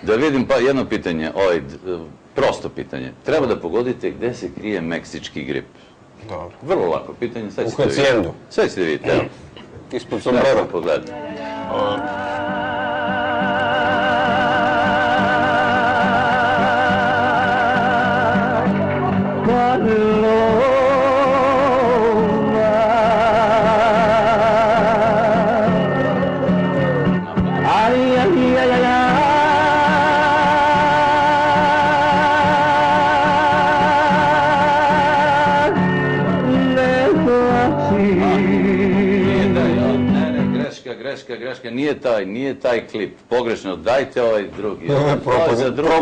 Da vidim pa jedno pitanje, prosto pitanje. Treba da pogodite gde se krije meksički grip. Dobro. Vrlo lako pitanje, sad U ćete vidjeti. hacijendu. Sad ćete vidjeti, evo. Ispod Ja sombrera. sam pogledao. Greška, nije taj klip, pogrešno, dajte ovaj drugi. Ovo je za drugo.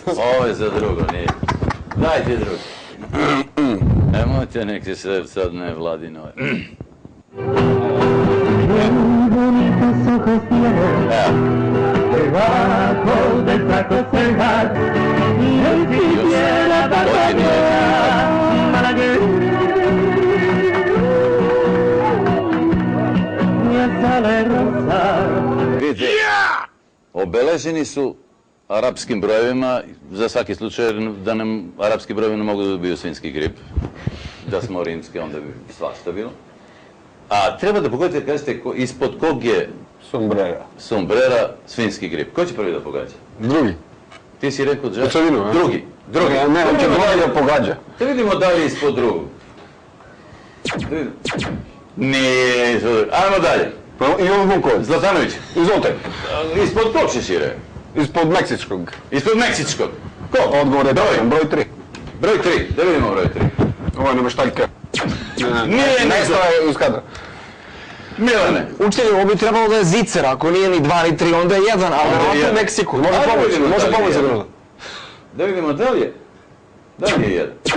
Ovo je za drugo, nije. Dajte drugi. Nemojte neki se sad ne vladino. Vidite, obeleženi su arapskim brojevima, za svaki slučaj da nam arapski brojevi ne mogu da dobiju svinjski grip. Da smo rimski, onda bi svašta bilo. A treba da pogodite, kažete, ispod kog je sombrera svinjski grip. Ko će prvi da pogađa? Drugi. Ti si rekao da... Drugi. Drugi. Ne, on će drugi da pogađa. Da vidimo da li je ispod drugog. Nije ispod drugog. Ajmo dalje. Ivan Vuković. Zlatanović. Izvolite. Ispod kog šešire? Ispod meksičkog. Ispod meksičkog. Ko? Odgovor je broj 3. Broj 3. Da vidimo broj 3. Ovo je nameštaljka. Ne staje uz kadra. Milane. Učitelju, ovo bi trebalo da je zicer, ako nije ni 2 ni 3, onda je 1, ali ovako u Meksiku. Može pomoći za bilo. Da vidimo da li je. Da li je 1?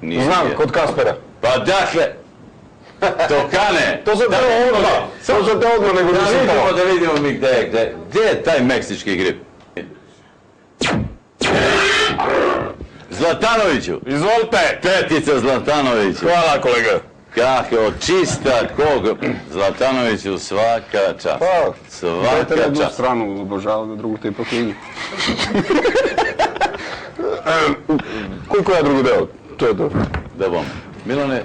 Nije. Znam, kod Kaspera. Pa dakle, Tokane. To sam te odmah nego nisam tamo. Da vidimo mi gde je taj meksički grip. Zlatanoviću. Izvolite. Petica Zlatanoviću. Hvala kolega. Kako čista kog. Zlatanoviću svaka čast. Dajte na jednu stranu, obožavam, na drugu te ipak knjigi. Koliko je drugi deo? To je to. Da bom. Milane,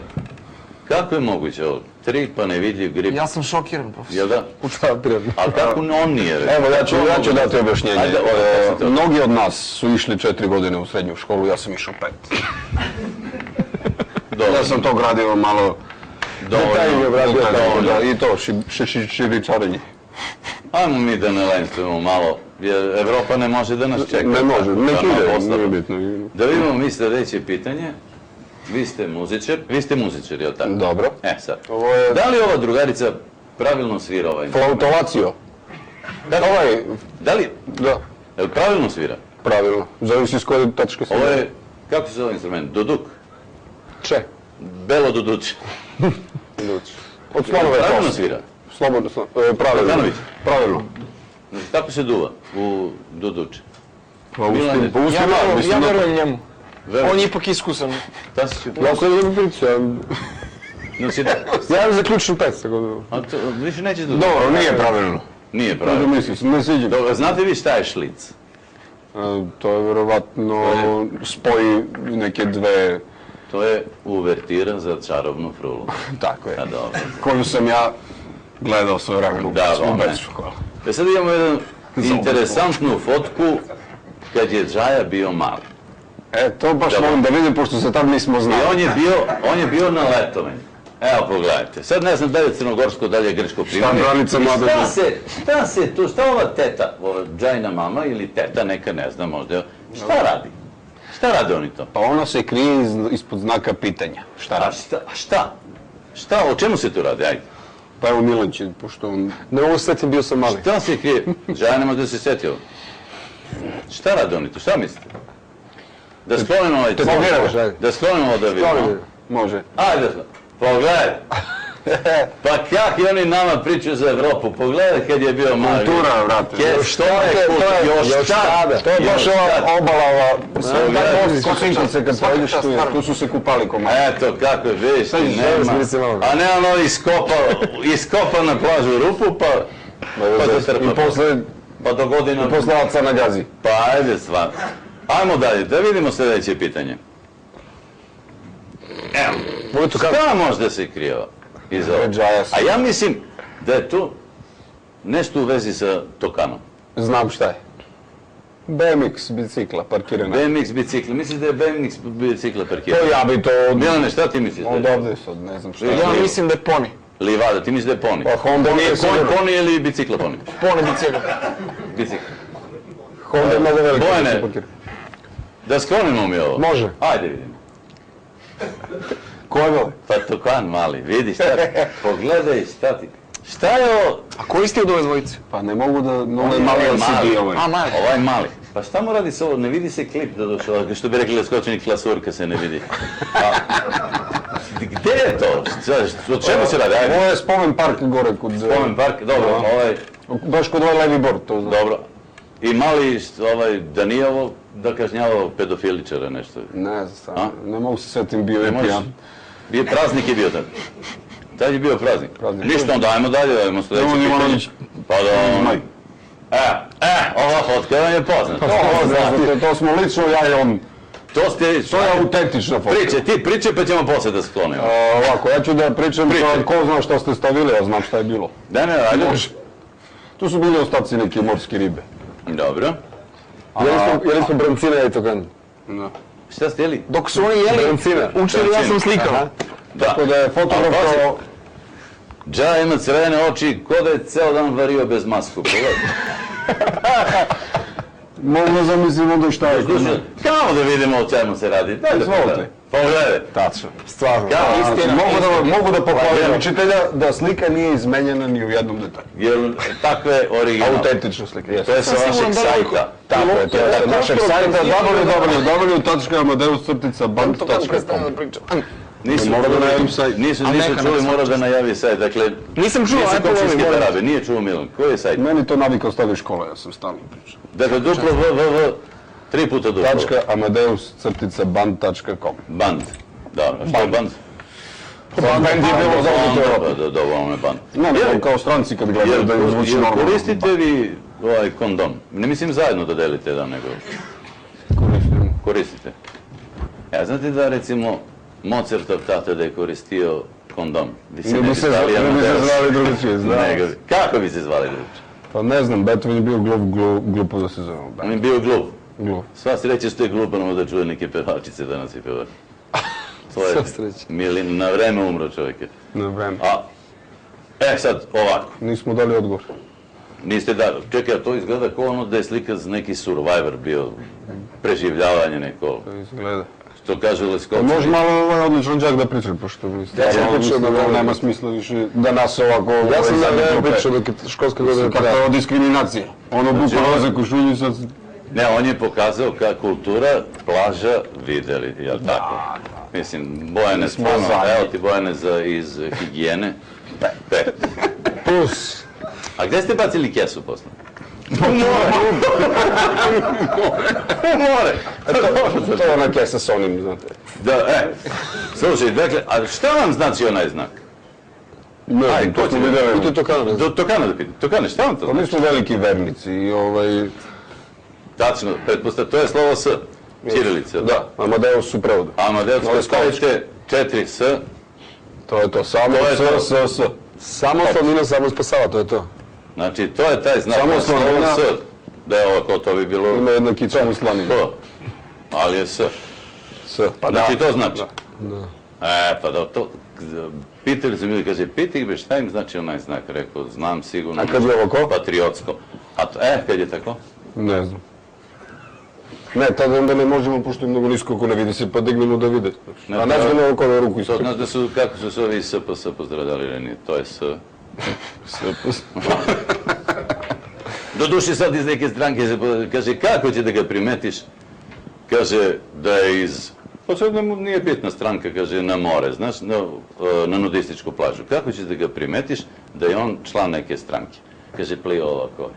kako je moguće ovo? 3 pa nevidljiv grip. Ja sam šokiran, profesor. Jel da? Učava prijatno. Ali kako on nije rekao? Evo, ja ću dati objašnjenje. Mnogi od nas su išli 4 godine u srednju školu, ja sam išao 5. Ja sam to gradio malo detaljnije gradio, i to, širičarenje. Ajmo mi da ne lenstujemo malo, jer Evropa ne može da nas čeka. Ne može, nek ide, nije bitno. Da vidimo mi sljedeće pitanje. Vi ste muzičar, je li tako? Dobro. Sad. Da li ova drugarica pravilno svira ovaj instrument? Flautolacio. Da li? Da. Je li pravilno svira? Pravilno. Zavisi s koje tačke svira. Ovo je, kako se zove instrument? Duduk? Če. Belo duduče. Od slonove pravilno svira? Slobodno, pravilno. Zlatanović? Pravilno. Kako se duva u duduče? Pa ustima, Ja verujem njemu. On je ipak iskusan. Ja sam jednu priču, ja imam zaključnu 5 tako da... Više nećeš da... Dobro, nije pravilno. Nije pravilno. Ne sviđam. Znate vi šta je šlic? To je verovatno spoj neke dve... To je uvertira za čarobnu frulu. Tako je. Dobro. Koju sam ja gledao svoje vremenu. Da, hvala. Sad imamo jednu interesantnu fotku kad je Džaja bio mali. To baš molim da vidim, pošto se tad nismo znali. I on je bio na letovanju. Evo, pogledajte. Sad ne znam da je crnogorsko, da li je grčko primanje. Šta ova teta, Džajina mama ili teta, neka ne znam možda, šta radi? Šta rade oni to? Pa ona se krije ispod znaka pitanja. Šta radi? Šta? O čemu se tu radi? Ajde. Pa evo Milan će, pošto on... Ne mogu setim, bio sam mali. Šta se krije? Džaja ne možda se setio. Šta rade oni tu? Šta mislite? Da sklonimo ovaj... Da sklonimo da vidimo. Može. Ajde, pogledaj. Pa kak i oni nama pričaju za Evropu, pogledaj kad je bio mali. Kultura, vrate. Što je kultura? Još tada. To je baš ova obala, ova kosinkice kad pojedeš tu, tu su se kupali komadi. Eto kako je, vidiš ti, nema. A ne ono iskopa na plažu rupu, pa... I posle pa do godina... Poslavaca na gazi. Pa ajde stvar. Ajmo dalje, da vidimo sljedeće pitanje. Evo, šta možda se krijeva iza ovog? A ja mislim da je to nešto u vezi sa Tokanom. Znam šta je. BMX bicikla parkirana. BMX bicikla, misliš da je BMX bicikla To parkirana? ja bi to... Milane, šta ti misliš? Od ovdje sad, ne znam šta. Ja mislim da je poni. Livada, ti misliš da je poni? Pa Honda Poni je nije sigurno. poni ili bicikla poni? Poni bicikla. Bicikla. Honda je mnogo velika. Bojane. da se parkira. Da sklonimo mi ovo? Može. Ajde vidimo. Ko je bilo? Pa Tokan mali, vidi šta ti, pogledaj šta ti. Šta je ovo? A koji ste od ove dvojice? Pa ne mogu da... Ovo je Ovaj mali LCD ovaj. A, mali. Ovaj mali. Pa šta mu radi s ovo? Ne vidi se klip da došao, što bi rekli leskočenik klasurka se ne vidi. A, gdje je to? O čemu se radi? Ajde. Ovo je spomen park gore kod... Spomen park, dobro, ovaj, Baš kod ovaj levi bord, to znam. dobro. I mali, da nije ovo da kažnjavao pedofiličara nešto. Ne znam, A? ne mogu se svetim, bio Ne je možeš. pijan. Bio praznik je bio tad. Tad je bio praznik. Praznik. Ništa, onda ajmo dalje, ajmo sljedeće Evo pitanje. Ivanović. Pa da, Maj. ova fotka vam je poznata. To smo lično, ja i on. To ste, To je autentična fotka. priče, ti priče pa ćemo poslije da sklonimo. Ovako, ja ću da pričam, Priče. ko zna što ste stavili, ja znam šta je bilo. Ne, ajde. Tu su bili ostaci neke morske ribe. Dobro. Jeli smo brancine i tokan? Šta ste jeli? Dok su oni jeli, Brancina. učili, ja sam slikao. Da. Tako da je fotograf A, pazi. kao... Dža ima crvene oči, ko da je ceo dan vario bez masku. Pogledaj. Mogu da zamislim onda šta je kod mene. Kamo da vidimo o čemu se radi. Daj da Izvolite. pogledaj. Pogledaj. Tačno. Stvarno. Kao istina, Mogu da pohvalim Evo. učitelja da slika nije izmenjena ni u jednom detalju. Jer takve originalne. Autentična slika, To jeste. je sa vašeg sajta. Tako je, to je sa našeg sajta www.amadeus.band.com. Nisu Mora da čuli- najavim sajt. Nisu neka čuli, nas mora da najavi sajt. Dakle, Nisam čuo, nisu aj polovim, komšijske molim. barabe, nije čuo Milan. Koji je sajt? Meni to navika ostavi škola, ja sam stalno pričao. Dakle, duplo www, 3 puta duplo. .amadeus.band.com. Band. Dobro, a što je band? Band je bilo zauzeti Evropu. Da, ovo je band. Ne, kao stranci kad gledaju da im zvuči Jel normalno. koristite vi ovaj kondom? Ne mislim zajedno da delite jedan, nego Koristim. koristite. Ja znate da recimo Mozartov tata da je koristio kondom. Vi Ne bi se zvali drugačije, znam. Kako bi se zvali drugačije? Pa ne znam, Beethoven je bio glupo da se zove. On je bio glup. Glup. Sva sreća što je glupan da čuje neke pevačice danas i pevači. To je Sva sreća. Milin, na vreme umro čovjek. Na vreme. Sad ovako. Nismo dali odgovor. Niste da, čekaj, to izgleda kao ono da je slika za neki Survivor bio, preživljavanje neko, To izgleda. što kaže Leskočenik. Može malo ovaj odličan đak da pričam, pošto mislim. Ja sam pričao da nema smisla više da nas ovako... Ja sam zadnje da grupe. pričao dok je školska godina Kako je ovo diskriminacija? Ono bukvalno za košulju sad... Ne, on je pokazao kako kultura, plaža, videli, jel tako? Mislim, Bojane, stvarno, evo ti Bojane iz higijene. plus. A gdje ste bacili kesu posle? More! To je ona kesa s onim, znate. Da, slušaj, dakle, a šta vam znači onaj znak? Ne, Ajde, to ko smo će vidjeli. To je to kao Tokana da pitam. Tokane, šta vam to Pa znači? mi smo veliki vernici i Tačno, pretpostavljam, to je slovo S, ćirilica. Da, Amadeus su prevodu. Amadeus, kad stavite 4 S, To je to, samo To je to. S. Samo slavina, samo spasava, to je to. znači to je taj znak, Samo slovo slavina. S. Da je ovako, to bi bilo Ima jedna kica u slaninu. to, ali je S. S. Pa Znači to znači? Da. Pa da, to, pitali su mi, kaže, piti ih be, šta im znači onaj znak? Rekao, znam sigurno. A kad je ovako? Patriotsko. A to, kad je tako? Ne znam. Ne, tada onda ne možemo, pošto je mnogo nisko, ako ne vidi se, pa dignemo da vide. Ne, A ne znam ovako na ruku To isto. znaš da su, kako su se ovi SPS pozdravljali ranije, to je S. Doduše sad iz neke stranke se kaže, kako će da ga primetiš? Kaže da je iz, pa sad nije bitna stranka, kaže na more, znaš, na nudističku plažu. Kako će da ga primetiš da je on član neke stranke? Kaže, plio ovako.